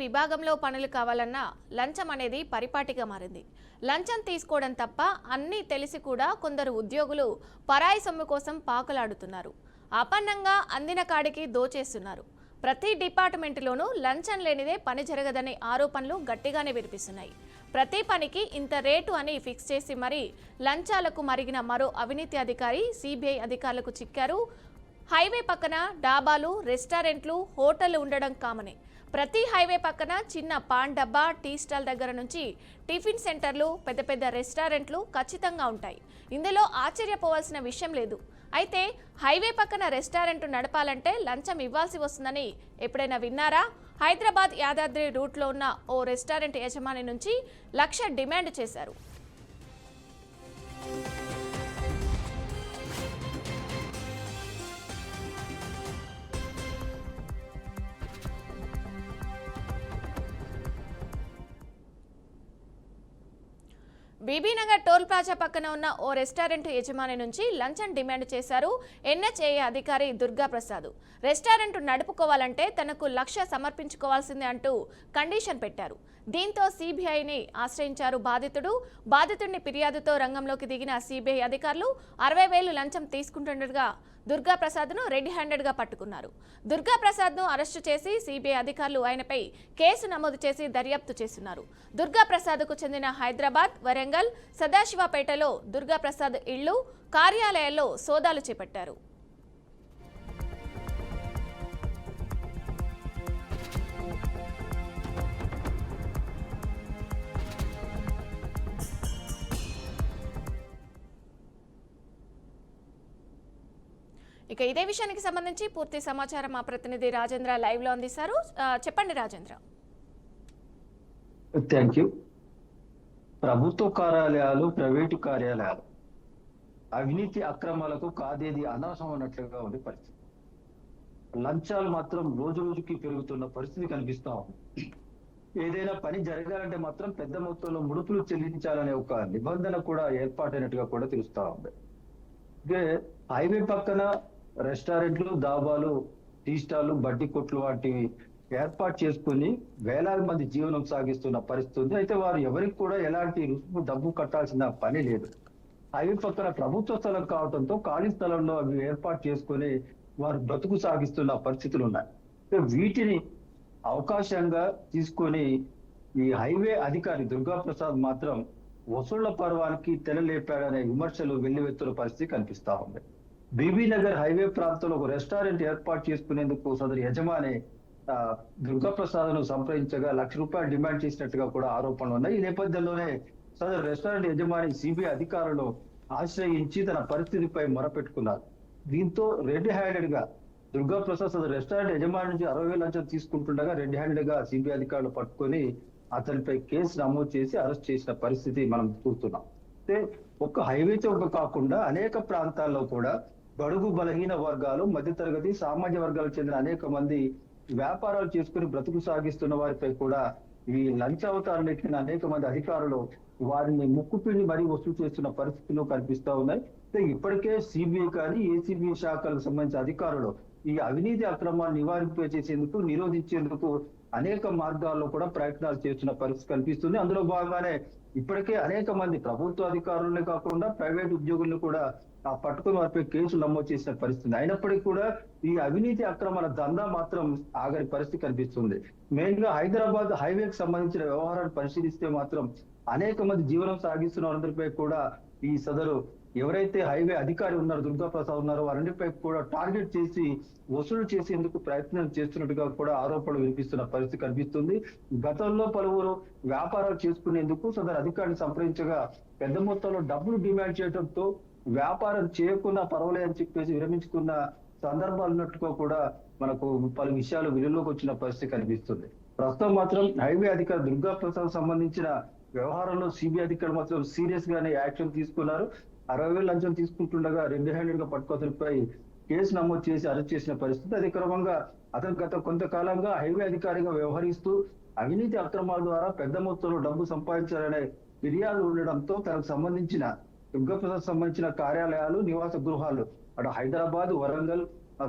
విభాగంలో పనులు కావాలన్నా లంచం అనేది పరిపాటిగా మారింది. లంచం తీసుకోవడం తప్ప అన్నీ తెలిసి కూడా కొందరు ఉద్యోగులు పరాయి సొమ్ము కోసం పాకులాడుతున్నారు. అపన్నంగా అందిన కాడికి దోచేస్తున్నారు. ప్రతి డిపార్ట్మెంటులోనూ లంచం లేనిదే పని జరగదనే ఆరోపణలు గట్టిగానే వినిపిస్తున్నాయి. ప్రతి పనికి ఇంత రేటు అని ఫిక్స్ చేసి మరీ లంచాలకు మరిగిన మరో అవినీతి అధికారి సిబిఐ అధికారులకు చిక్కారు. హైవే పక్కన డాబాలు, రెస్టారెంట్లు, హోటళ్లు ఉండడం కామనే. ప్రతి హైవే పక్కన చిన్న పాన్ డబ్బా, టీ స్టాల్ దగ్గర నుంచి టిఫిన్ సెంటర్లు, పెద్ద పెద్ద రెస్టారెంట్లు ఖచ్చితంగా ఉంటాయి. ఇందులో ఆశ్చర్యపోవాల్సిన విషయం లేదు. అయితే హైవే పక్కన రెస్టారెంట్ నడపాలంటే లంచం ఇవ్వాల్సి వస్తుందని ఎప్పుడైనా విన్నారా? హైదరాబాద్ యాదాద్రి రూట్లో ఉన్న ఓ రెస్టారెంట్ యజమాని నుంచి 1,00,000 డిమాండ్ చేశారు. బీబీనగర్ టోల్ ప్లాజా పక్కన ఉన్న ఓ రెస్టారెంట్ యజమాని నుంచి లంచం డిమాండ్ చేశారు ఎన్హెచ్ఏ అధికారి దుర్గా ప్రసాద్. రెస్టారెంట్ నడుపుకోవాలంటే తనకు 1,00,000 సమర్పించుకోవాల్సిందే అంటూ కండిషన్ పెట్టారు. దీంతో సిబిఐని ఆశ్రయించారు బాధితుడు. బాధితుడిని ఫిర్యాదుతో రంగంలోకి దిగిన సిబిఐ అధికారులు 60,000 లంచం తీసుకుంటుండగా దుర్గా ప్రసాద్ను రెడ్ హ్యాండెడ్గా పట్టుకున్నారు. దుర్గా ప్రసాద్ను అరెస్టు చేసి సిబిఐ అధికారులు ఆయనపై కేసు నమోదు చేసి దర్యాప్తు చేస్తున్నారు. దుర్గా ప్రసాద్కు చెందిన హైదరాబాద్, వరంగల్, సదాశివపేటలో దుర్గా ప్రసాద్ ఇళ్లు, కార్యాలయాల్లో సోదాలు చేపట్టారు. ఇక ఇదే విషయానికి సంబంధించి పూర్తి సమాచారం మా ప్రతినిధి రాజేంద్ర లైవ్ లో అందిస్తారు. చెప్పండి రాజేంద్ర. Thank you. ప్రభుత్వ కార్యాలయాలు, ప్రైవేటు కార్యాలయాలు అవినీతి అక్రమాలకు కాదేది అనవసరం అన్నట్లుగా ఉంది పరిస్థితి. లంచాలు మాత్రం రోజు రోజుకి పెరుగుతున్న పరిస్థితి కనిపిస్తా ఉంది. ఏదైనా పని జరగాలంటే మాత్రం పెద్ద మొత్తంలో ముడుపులు చెల్లించాలనే ఒక నిబంధన కూడా ఏర్పాటైనట్టుగా కూడా తెలుస్తా ఉంది. హైవే పక్కన రెస్టారెంట్లు, దాబాలు, టీ స్టాలు, బడ్డీ కొట్లు వంటివి ఏర్పాటు చేసుకుని వేలాది మంది జీవనం సాగిస్తున్న పరిస్థితి ఉంది. అయితే వారు ఎవరికి కూడా ఎలాంటి రుసుము డబ్బు కట్టాల్సిన పని లేదు. హైవే పక్కన ప్రభుత్వ స్థలం కావడంతో ఖాళీ స్థలంలో అవి ఏర్పాటు చేసుకుని వారు బ్రతుకు సాగిస్తున్న పరిస్థితులు ఉన్నాయి. వీటిని అవకాశంగా తీసుకొని ఈ హైవే అధికారి దుర్గా ప్రసాద్ మాత్రం వసూళ్ల పర్వానికి తెరలేపాడనే విమర్శలు వెల్లువెత్తుల పరిస్థితి కనిపిస్తా ఉంది. బీబీనగర్ హైవే ప్రాంతంలో ఒక రెస్టారెంట్ ఏర్పాటు చేసుకునేందుకు సదరు యజమాని దుర్గా ప్రసాద్ ను సంప్రదించగా 1,00,000 రూపాయలు డిమాండ్ చేసినట్టుగా కూడా ఆరోపణలు ఉన్నాయి. ఈ నేపథ్యంలోనే సదరు రెస్టారెంట్ యజమాని సిబిఐ అధికారులు ఆశ్రయించి తన పరిస్థితిపై మొరపెట్టుకున్నారు. దీంతో రెడ్ హ్యాండెడ్ గా దుర్గా ప్రసాద్ సదరు రెస్టారెంట్ యజమాని నుంచి 60,000 లంచం తీసుకుంటుండగా రెడ్ హ్యాండెడ్ గా సిబిఐ అధికారులు పట్టుకొని అతనిపై కేసు నమోదు చేసి అరెస్ట్ చేసిన పరిస్థితి మనం చూస్తున్నాం. అయితే ఒక్క హైవే చౌక కాకుండా అనేక ప్రాంతాల్లో కూడా బడుగు బలహీన వర్గాలు, మధ్యతరగతి, సామాజిక వర్గాలకు చెందిన అనేక మంది వ్యాపారాలు చేసుకుని బ్రతుకు సాగిస్తున్న వారిపై కూడా ఈ లంచావతారాలెక్కిన అనేక మంది అధికారులు వారిని ముక్కుపిండి మరీ వసూలు చేస్తున్న పరిస్థితులు కనిపిస్తా ఉన్నాయి. ఇప్పటికే సిబిఐ కానీ ఏసీబీ శాఖలకు సంబంధించిన అధికారులు ఈ అవినీతి అక్రమాలు నివారించేసేందుకు, నిరోధించేందుకు అనేక మార్గాల్లో కూడా ప్రయత్నాలు చేస్తున్న పరిస్థితి కనిపిస్తుంది. అందులో భాగంగానే ఇప్పటికే అనేక మంది ప్రభుత్వ అధికారులనే కాకుండా ప్రైవేట్ ఉద్యోగులను కూడా పట్టుకుని వారిపై కేసులు నమోదు చేసిన పరిస్థితి. అయినప్పటికీ కూడా ఈ అవినీతి అక్రమాల దందా మాత్రం ఆగని పరిస్థితి కనిపిస్తుంది. మెయిన్ గా హైదరాబాద్ హైవేకి సంబంధించిన వ్యవహారాన్ని పరిశీలిస్తే మాత్రం అనేక మంది జీవనం సాగిస్తున్న వారందరిపై కూడా ఈ సదరు ఎవరైతే హైవే అధికారి ఉన్నారో, దుర్గా ప్రసాద్ ఉన్నారో, వారందరిపై కూడా టార్గెట్ చేసి వసూలు చేసేందుకు ప్రయత్నం చేస్తున్నట్టుగా కూడా ఆరోపణలు వినిపిస్తున్న పరిస్థితి కనిపిస్తుంది. గతంలో పలువురు వ్యాపారాలు చేసుకునేందుకు సదరు అధికారిని సంప్రదించగా పెద్ద మొత్తంలో డబ్బులు డిమాండ్ చేయడంతో వ్యాపారం చేయకుండా పర్వాలేదని చెప్పేసి విరమించుకున్న సందర్భాలు ఉన్నట్టుగా కూడా మనకు పలు విషయాలు వెలుగులోకి వచ్చిన పరిస్థితి కనిపిస్తుంది. ప్రస్తుతం మాత్రం హైవే అధికారి దుర్గా ప్రసాద్ సంబంధించిన వ్యవహారంలో సిబిఐ అధికారులు మాత్రం సీరియస్ గానే యాక్షన్ తీసుకున్నారు. 60,000 లంచం తీసుకుంటుండగా రెడ్ హ్యాండెడ్ గా పట్టుకోతలపై కేసు నమోదు చేసి అరెస్ట్ చేసిన పరిస్థితి. అదే క్రమంగా అతను గత కొంతకాలంగా హైవే అధికారిగా వ్యవహరిస్తూ అవినీతి అక్రమాల ద్వారా పెద్ద మొత్తంలో డబ్బు సంపాదించాలనే ఫిర్యాదు ఉండడంతో తనకు సంబంధించిన దుర్గా ప్రసాద్ సంబంధించిన కార్యాలయాలు, నివాస గృహాలు అటు హైదరాబాద్, వరంగల్,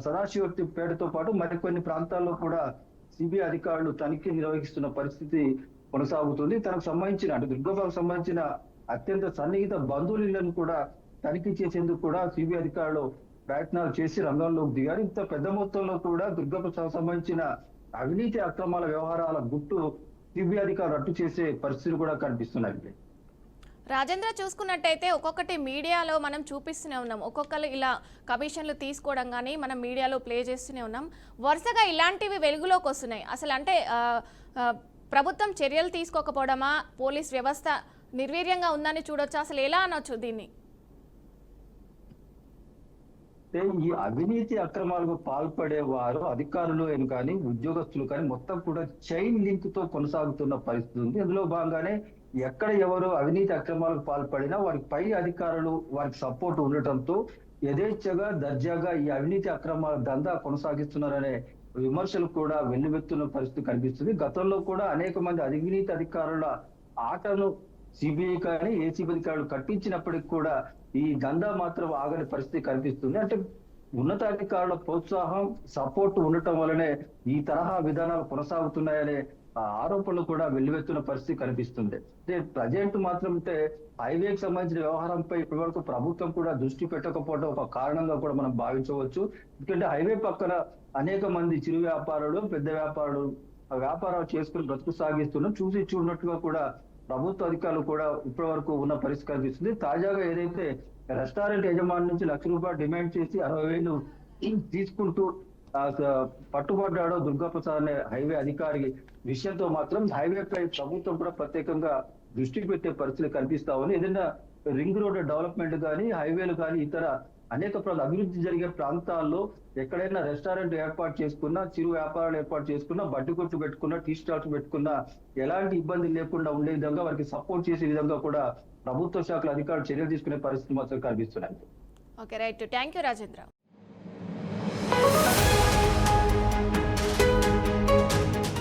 సదాశివపేటతో పాటు మరికొన్ని ప్రాంతాల్లో కూడా సిబిఐ అధికారులు తనిఖీ నిర్వహిస్తున్న పరిస్థితి కొనసాగుతుంది. తనకు సంబంధించిన అంటే దుర్గమ్మకు సంబంధించిన అత్యంత సన్నిహిత బంధువులను కూడా తనిఖీ చేసేందుకు కూడా సిబిఐ అధికారులు ప్రయత్నాలు చేసి రంగంలోకి దిగారు. ఇంత పెద్ద మొత్తంలో కూడా దుర్గమ్మకు సంబంధించిన అవినీతి అక్రమాల వ్యవహారాల గుట్టు సిబిఐ అధికారులు రట్టు చేసే పరిస్థితులు కూడా కనిపిస్తున్నాయి. రాజేంద్ర, చూసుకున్నట్టయితే ఒక్కొక్కటి మీడియాలో మనం చూపిస్తూనే ఉన్నాం. ఒక్కొక్కరు ఇలా కమిషన్లు తీసుకోవడం కానీ మనం మీడియాలో ప్లే చేస్తూనే ఉన్నాం. వరుసగా ఇలాంటివి వెలుగులోకి వస్తున్నాయి. అసలు అంటే ప్రభుత్వం చర్యలు తీసుకోకపోవడమా, పోలీస్ వ్యవస్థ నిర్వీర్యంగా ఉందని చూడొచ్చు, అసలు ఎలా అనొచ్చు దీన్ని? ఈ అవినీతి అక్రమాలకు పాల్పడే వారు అధికారులు కానీ ఉద్యోగస్తులు కానీ మొత్తం కూడా చైన్ లింక్ తో కొనసాగుతున్న పరిస్థితి ఉంది. అందులో భాగంగానే ఎక్కడ ఎవరు అవినీతి అక్రమాలకు పాల్పడినా వారికి పై అధికారులు వారికి సపోర్ట్ ఉండటంతో యథేచ్ఛగా దర్జాగా ఈ అవినీతి అక్రమాల దందా కొనసాగిస్తున్నారనే విమర్శలు కూడా వెల్లువెత్తున్న పరిస్థితి కనిపిస్తుంది. గతంలో కూడా అనేక మంది అవినీతి అధికారుల ఆటను సిబిఐ కానీ ఏసీబీ అధికారులు కట్టించినప్పటికీ కూడా ఈ దందా మాత్రం ఆగని పరిస్థితి కనిపిస్తుంది. అంటే ఉన్నతాధికారుల ప్రోత్సాహం సపోర్ట్ ఉండటం వల్లనే ఈ తరహా విధానాలు కొనసాగుతున్నాయనే ఆరోపణలు కూడా వెల్లువెత్తున్న పరిస్థితి కనిపిస్తుంది. అంటే ప్రజెంట్ మాత్రం అంటే హైవేకి సంబంధించిన వ్యవహారంపై ఇప్పటి వరకు ప్రభుత్వం కూడా దృష్టి పెట్టకపోవడం ఒక కారణంగా కూడా మనం భావించవచ్చు. ఎందుకంటే హైవే పక్కన అనేక మంది చిరు వ్యాపారులు, పెద్ద వ్యాపారులు వ్యాపారాలు చేసుకుని బ్రతుకు సాగిస్తున్నారు. చూసి చూడనట్టుగా కూడా ప్రభుత్వ అధికారులు కూడా ఇప్పటి వరకు ఉన్న పరిస్థితి కనిపిస్తుంది. తాజాగా ఏదైతే రెస్టారెంట్ యజమాని నుంచి ₹1,00,000 డిమాండ్ చేసి 60,000 తీసుకుంటూ పట్టుబడ్డాడో దుర్గాప్రసాద్ అనే హైవే అధికారి విషయంతో మాత్రం హైవేపై ప్రభుత్వం కూడా ప్రత్యేకంగా దృష్టి పెట్టే పరిస్థితులు కనిపిస్తా ఉన్నాయి. ఏదైనా రింగ్ రోడ్ డెవలప్మెంట్ కానీ హైవేలు కానీ ఇతర అనేక అభివృద్ధి జరిగే ప్రాంతాల్లో ఎక్కడైనా రెస్టారెంట్ ఏర్పాటు చేసుకున్నా, చిరు వ్యాపారాలు ఏర్పాటు చేసుకున్నా, బడ్డీ కొట్లు పెట్టుకున్నా, టీ స్టాల్స్ పెట్టుకున్నా ఎలాంటి ఇబ్బంది లేకుండా ఉండే విధంగా వారికి సపోర్ట్ చేసే విధంగా కూడా ప్రభుత్వ శాఖల అధికారులు చర్యలు తీసుకునే పరిస్థితి మాత్రం కనిపిస్తున్నాయి. Okay, right. Thank you Rajendra.